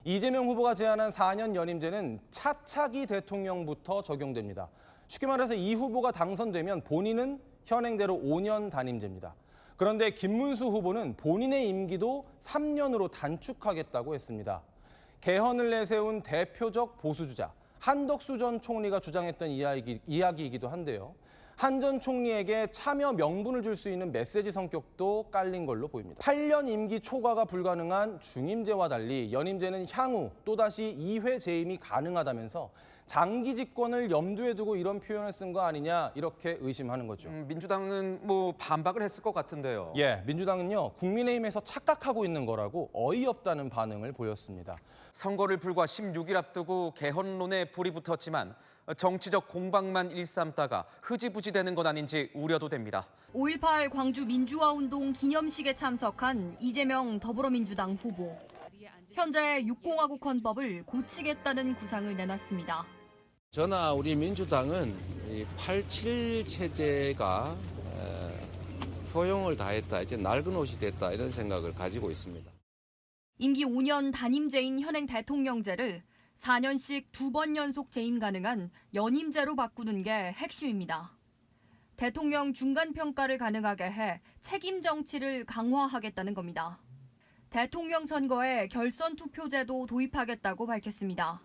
이재명 후보가 제안한 4년 연임제는 차차기 대통령부터 적용됩니다. 쉽게 말해서 이 후보가 당선되면 본인은 현행대로 5년 단임제입니다. 그런데 김문수 후보는 본인의 임기도 3년으로 단축하겠다고 했습니다. 개헌을 내세운 대표적 보수주자 한덕수 전 총리가 주장했던 이야기이기도 한데요. 한 전 총리에게 참여 명분을 줄 수 있는 메시지 성격도 깔린 걸로 보입니다. 8년 임기 초과가 불가능한 중임제와 달리 연임제는 향후 또다시 2회 재임이 가능하다면서 장기 집권을 염두에 두고 이런 표현을 쓴 거 아니냐 이렇게 의심하는 거죠. 민주당은 반박을 했을 것 같은데요. 민주당은요 국민의힘에서 착각하고 있는 거라고 어이없다는 반응을 보였습니다. 선거를 불과 16일 앞두고 개헌론에 불이 붙었지만 정치적 공방만 일삼다가 흐지부지 되는 건 아닌지 우려도 됩니다. 5.18 광주 민주화운동 기념식에 참석한 이재명 더불어민주당 후보. 현재 6공화국 헌법을 고치겠다는 구상을 내놨습니다. 저나 우리 민주당은 87 체제가 효용을 다했다, 이제 낡은 옷이 됐다 이런 생각을 가지고 있습니다. 임기 5년 단임제인 현행 대통령제를 4년씩 2번 연속 재임 가능한 연임제로 바꾸는 게 핵심입니다. 대통령 중간평가를 가능하게 해 책임 정치를 강화하겠다는 겁니다. 대통령 선거에 결선 투표제도 도입하겠다고 밝혔습니다.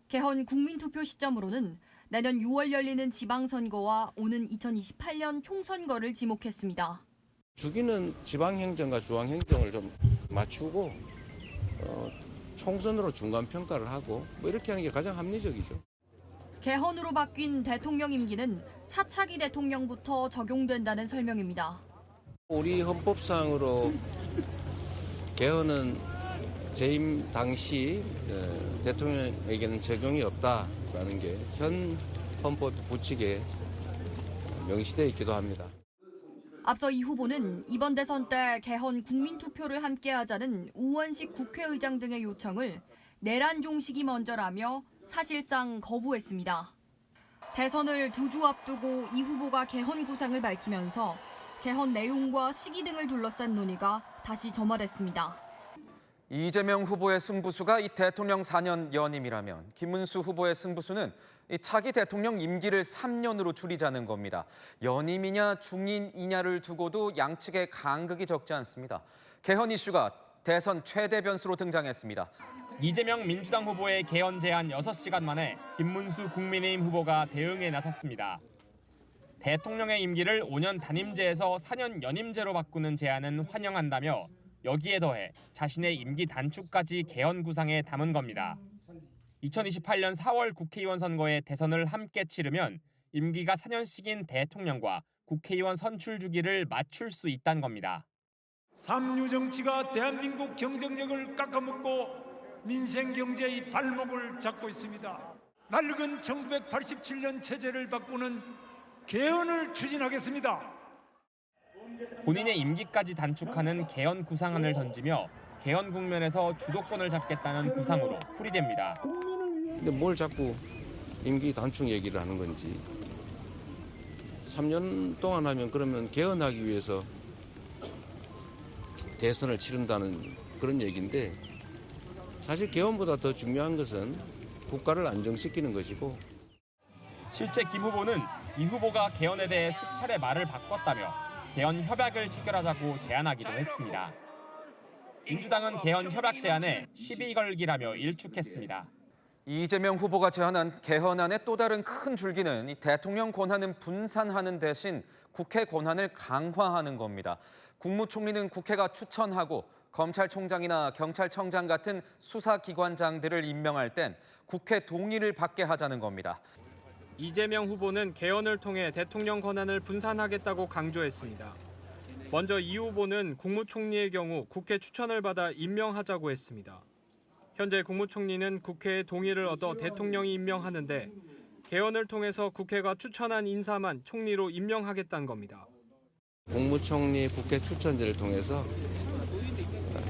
개헌 국민투표 시점으로는 내년 6월 열리는 지방선거와 오는 2028년 총선거를 지목했습니다. 주기는 지방행정과 중앙행정을 좀 맞추고 총선으로 중간평가를 하고 이렇게 하는 게 가장 합리적이죠. 개헌으로 바뀐 대통령 임기는 차차기 대통령부터 적용된다는 설명입니다. 우리 헌법상으로 개헌은 재임 당시 대통령에게는 적용이 없다라는 게 현 헌법 부칙에 명시되어 있기도 합니다. 앞서 이 후보는 이번 대선 때 개헌 국민투표를 함께하자는 우원식 국회의장 등의 요청을 내란 종식이 먼저라며 사실상 거부했습니다. 대선을 2주 앞두고 이 후보가 개헌 구상을 밝히면서 개헌 내용과 시기 등을 둘러싼 논의가 다시 점화됐습니다. 이재명 후보의 승부수가 이 대통령 4년 연임이라면 김문수 후보의 승부수는 이 차기 대통령 임기를 3년으로 줄이자는 겁니다. 연임이냐 중임이냐를 두고도 양측의 간극이 적지 않습니다. 개헌 이슈가 대선 최대 변수로 등장했습니다. 이재명 민주당 후보의 개헌 제안 6시간 만에 김문수 국민의힘 후보가 대응에 나섰습니다. 대통령의 임기를 5년 단임제에서 4년 연임제로 바꾸는 제안은 환영한다며 여기에 더해 자신의 임기 단축까지 개헌 구상에 담은 겁니다. 2028년 4월 국회의원 선거에 대선을 함께 치르면 임기가 4년씩인 대통령과 국회의원 선출 주기를 맞출 수 있다는 겁니다. 삼류 정치가 대한민국 경쟁력을 깎아먹고 민생 경제의 발목을 잡고 있습니다. 낡은 1987년 체제를 바꾸는 개헌을 추진하겠습니다. 본인의 임기까지 단축하는 개헌 구상안을 던지며 개헌 국면에서 주도권을 잡겠다는 구상으로 풀이됩니다. 근데 뭘 자꾸 임기 단축 얘기를 하는 건지. 3년 동안 하면 그러면 개헌하기 위해서 대선을 치른다는 그런 얘기인데 사실 개헌보다 더 중요한 것은 국가를 안정시키는 것이고. 실제 김 후보는 이 후보가 개헌에 대해 수차례 말을 바꿨다며 개헌 협약을 체결하자고 제안하기도 했습니다. 민주당은 개헌 협약 제안에 시비 걸기라며 일축했습니다. 이재명 후보가 제안한 개헌안의 또 다른 큰 줄기는 이 대통령 권한은 분산하는 대신 국회 권한을 강화하는 겁니다. 국무총리는 국회가 추천하고 검찰총장이나 경찰청장 같은 수사기관장들을 임명할 땐 국회 동의를 받게 하자는 겁니다. 이재명 후보는 개헌을 통해 대통령 권한을 분산하겠다고 강조했습니다. 먼저 이 후보는 국무총리의 경우 국회 추천을 받아 임명하자고 했습니다. 현재 국무총리는 국회의 동의를 얻어 대통령이 임명하는데 개헌을 통해서 국회가 추천한 인사만 총리로 임명하겠다는 겁니다. 국무총리 국회 추천제를 통해서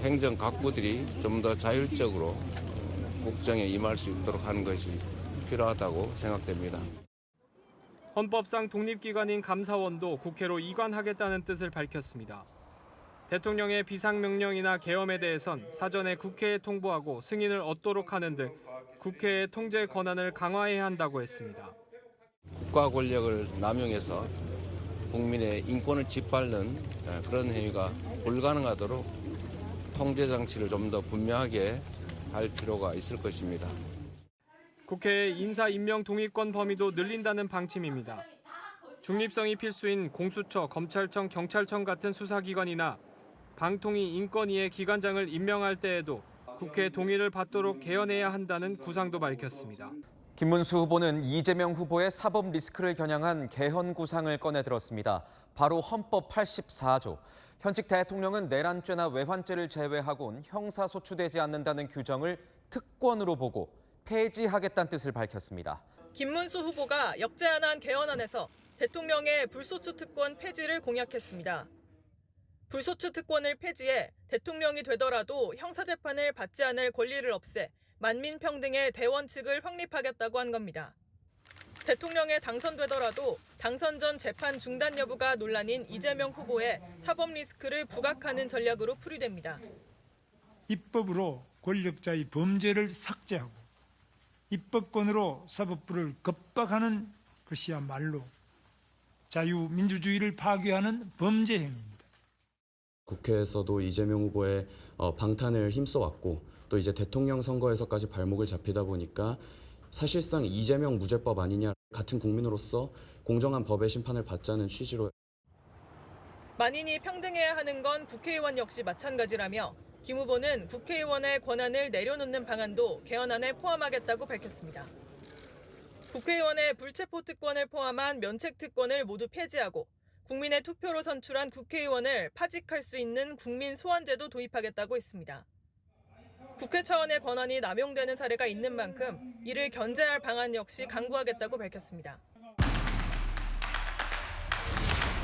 행정 각부들이 좀 더 자율적으로 국정에 임할 수 있도록 하는 것이 필요하다고 생각됩니다. 헌법상 독립기관인 감사원도 국회로 이관하겠다는 뜻을 밝혔습니다. 대통령의 비상명령이나 계엄에 대해선 사전에 국회에 통보하고 승인을 얻도록 하는 등 국회의 통제 권한을 강화해야 한다고 했습니다. 국가 권력을 남용해서 국민의 인권을 짓밟는 그런 행위가 불가능하도록 통제 장치를 좀 더 분명하게 할 필요가 있을 것입니다. 국회의 인사 임명 동의권 범위도 늘린다는 방침입니다. 중립성이 필수인 공수처, 검찰청, 경찰청 같은 수사기관이나 방통위 인권위의 기관장을 임명할 때에도 국회 동의를 받도록 개헌해야 한다는 구상도 밝혔습니다. 김문수 후보는 이재명 후보의 사법 리스크를 겨냥한 개헌 구상을 꺼내 들었습니다. 바로 헌법 84조. 현직 대통령은 내란죄나 외환죄를 제외하곤 형사소추되지 않는다는 규정을 특권으로 보고 폐지하겠다는 뜻을 밝혔습니다. 김문수 후보가 역제안한 개헌안에서 대통령의 불소추 특권 폐지를 공약했습니다. 불소추 특권을 폐지해 대통령이 되더라도 형사재판을 받지 않을 권리를 없애 만민평등의 대원칙을 확립하겠다고 한 겁니다. 대통령에 당선되더라도 당선 전 재판 중단 여부가 논란인 이재명 후보의 사법 리스크를 부각하는 전략으로 풀이됩니다. 입법으로 권력자의 범죄를 삭제하고 입법권으로 사법부를 겁박하는 것이야말로 자유민주주의를 파괴하는 범죄 행위입니다. 국회에서도 이재명 후보의 방탄을 힘써왔고 또 이제 대통령 선거에서까지 발목을 잡히다 보니까 사실상 이재명 무죄법 아니냐, 같은 국민으로서 공정한 법의 심판을 받자는 취지로. 만인이 평등해야 하는 건 국회의원 역시 마찬가지라며 김 후보는 국회의원의 권한을 내려놓는 방안도 개헌안에 포함하겠다고 밝혔습니다. 국회의원의 불체포 특권을 포함한 면책 특권을 모두 폐지하고 국민의 투표로 선출한 국회의원을 파직할 수 있는 국민 소환제도 도입하겠다고 했습니다. 국회 차원의 권한이 남용되는 사례가 있는 만큼 이를 견제할 방안 역시 강구하겠다고 밝혔습니다.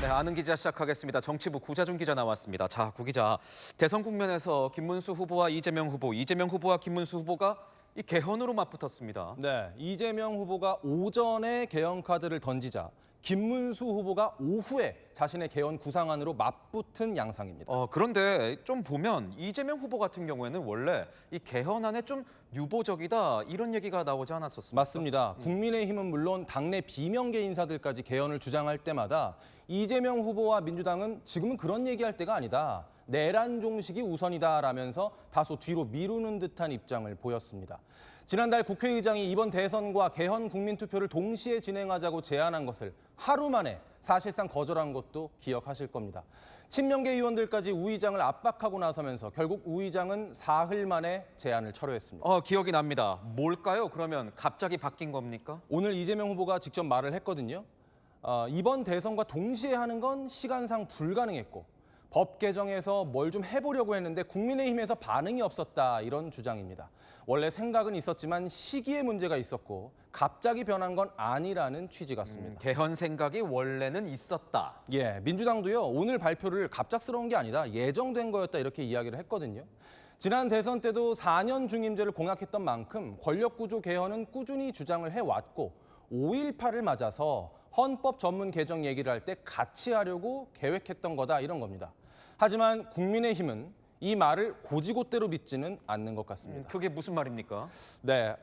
네, 아는 기자 시작하겠습니다. 정치부 구자준 기자 나왔습니다. 자, 구 기자, 대선 국면에서 김문수 후보와 이재명 후보와 김문수 후보가 이 개헌으로 맞붙었습니다. 네, 이재명 후보가 오전에 개헌 카드를 던지자 김문수 후보가 오후에 자신의 개헌 구상안으로 맞붙은 양상입니다. 그런데 좀 보면 이재명 후보 같은 경우에는 원래 이 개헌안에 좀 유보적이다 이런 얘기가 나오지 않았었습니까? 맞습니다. 국민의힘은 물론 당내 비명계 인사들까지 개헌을 주장할 때마다 이재명 후보와 민주당은 지금은 그런 얘기할 때가 아니다. 내란 종식이 우선이다라면서 다소 뒤로 미루는 듯한 입장을 보였습니다. 지난달 국회의장이 이번 대선과 개헌 국민투표를 동시에 진행하자고 제안한 것을 하루 만에 사실상 거절한 것도 기억하실 겁니다. 친명계 의원들까지 우 의장을 압박하고 나서면서 결국 우 의장은 사흘 만에 제안을 철회했습니다. 기억이 납니다. 뭘까요? 그러면 갑자기 바뀐 겁니까? 오늘 이재명 후보가 직접 말을 했거든요. 이번 대선과 동시에 하는 건 시간상 불가능했고 법 개정에서 뭘 좀 해보려고 했는데 국민의힘에서 반응이 없었다, 이런 주장입니다. 원래 생각은 있었지만 시기에 문제가 있었고 갑자기 변한 건 아니라는 취지 같습니다. 개헌 생각이 원래는 있었다. 예, 민주당도요, 오늘 발표를 갑작스러운 게 아니다, 예정된 거였다, 이렇게 이야기를 했거든요. 지난 대선 때도 4년 중임제를 공약했던 만큼 권력구조 개헌은 꾸준히 주장을 해왔고 5.18을 맞아서 헌법 전문 개정 얘기를 할 때 같이 하려고 계획했던 거다, 이런 겁니다. 하지만 국민의힘은 이 말을 고지고대로 믿지는 않는 것 같습니다. 그게 무슨 말입니까? 네,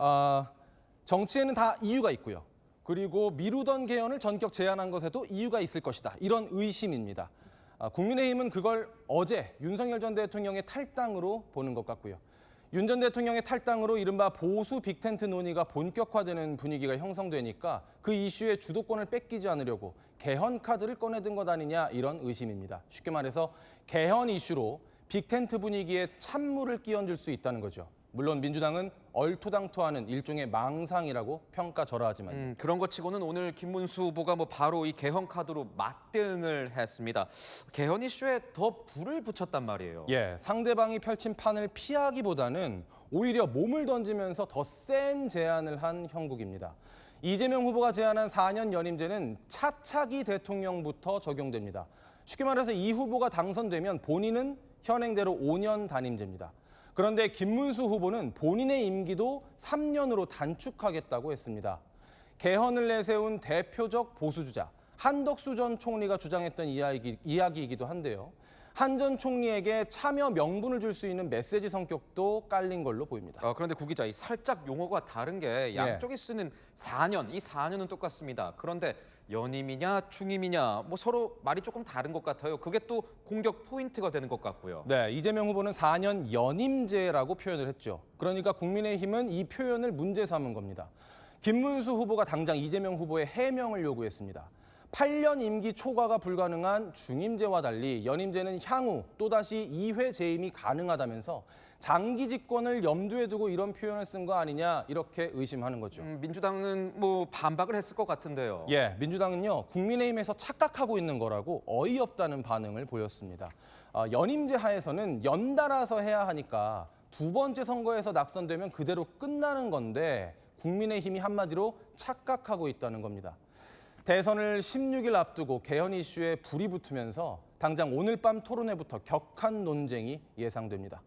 정치에는 다 이유가 있고요. 그리고 미루던 개헌을 전격 제안한 것에도 이유가 있을 것이다, 이런 의심입니다. 국민의힘은 그걸 어제 윤석열 전 대통령의 탈당으로 보는 것 같고요. 윤 전 대통령의 탈당으로 이른바 보수 빅텐트 논의가 본격화되는 분위기가 형성되니까 그 이슈의 주도권을 뺏기지 않으려고 개헌 카드를 꺼내든 것 아니냐, 이런 의심입니다. 쉽게 말해서 개헌 이슈로 빅텐트 분위기에 찬물을 끼얹을 수 있다는 거죠. 물론 민주당은 얼토당토하는 일종의 망상이라고 평가절하하지만 그런 것 치고는 오늘 김문수 후보가 바로 이 개헌 카드로 맞대응을 했습니다. 개헌 이슈에 더 불을 붙였단 말이에요. 예, 상대방이 펼친 판을 피하기보다는 오히려 몸을 던지면서 더 센 제안을 한 형국입니다. 이재명 후보가 제안한 4년 연임제는 차차기 대통령부터 적용됩니다. 쉽게 말해서 이 후보가 당선되면 본인은 현행대로 5년 단임제입니다. 그런데 김문수 후보는 본인의 임기도 3년으로 단축하겠다고 했습니다. 개헌을 내세운 대표적 보수주자 한덕수 전 총리가 주장했던 이야기이기도 한데요. 한 전 총리에게 참여 명분을 줄 수 있는 메시지 성격도 깔린 걸로 보입니다. 그런데 구 기자, 이 살짝 용어가 다른 게 양쪽이 쓰는 4년, 이 4년은 똑같습니다. 그런데 연임이냐 중임이냐 뭐 서로 말이 조금 다른 것 같아요. 그게 또 공격 포인트가 되는 것 같고요. 네, 이재명 후보는 4년 연임제라고 표현을 했죠. 그러니까 국민의힘은 이 표현을 문제 삼은 겁니다. 김문수 후보가 당장 이재명 후보의 해명을 요구했습니다. 8년 임기 초과가 불가능한 중임제와 달리 연임제는 향후 또다시 2회 재임이 가능하다면서 장기 집권을 염두에 두고 이런 표현을 쓴 거 아니냐 이렇게 의심하는 거죠. 민주당은 뭐 반박을 했을 것 같은데요. 예, 민주당은요 국민의힘에서 착각하고 있는 거라고 어이없다는 반응을 보였습니다. 연임제 하에서는 연달아서 해야 하니까 두 번째 선거에서 낙선되면 그대로 끝나는 건데 국민의힘이 한마디로 착각하고 있다는 겁니다. 대선을 16일 앞두고 개헌 이슈에 불이 붙으면서 당장 오늘 밤 토론회부터 격한 논쟁이 예상됩니다.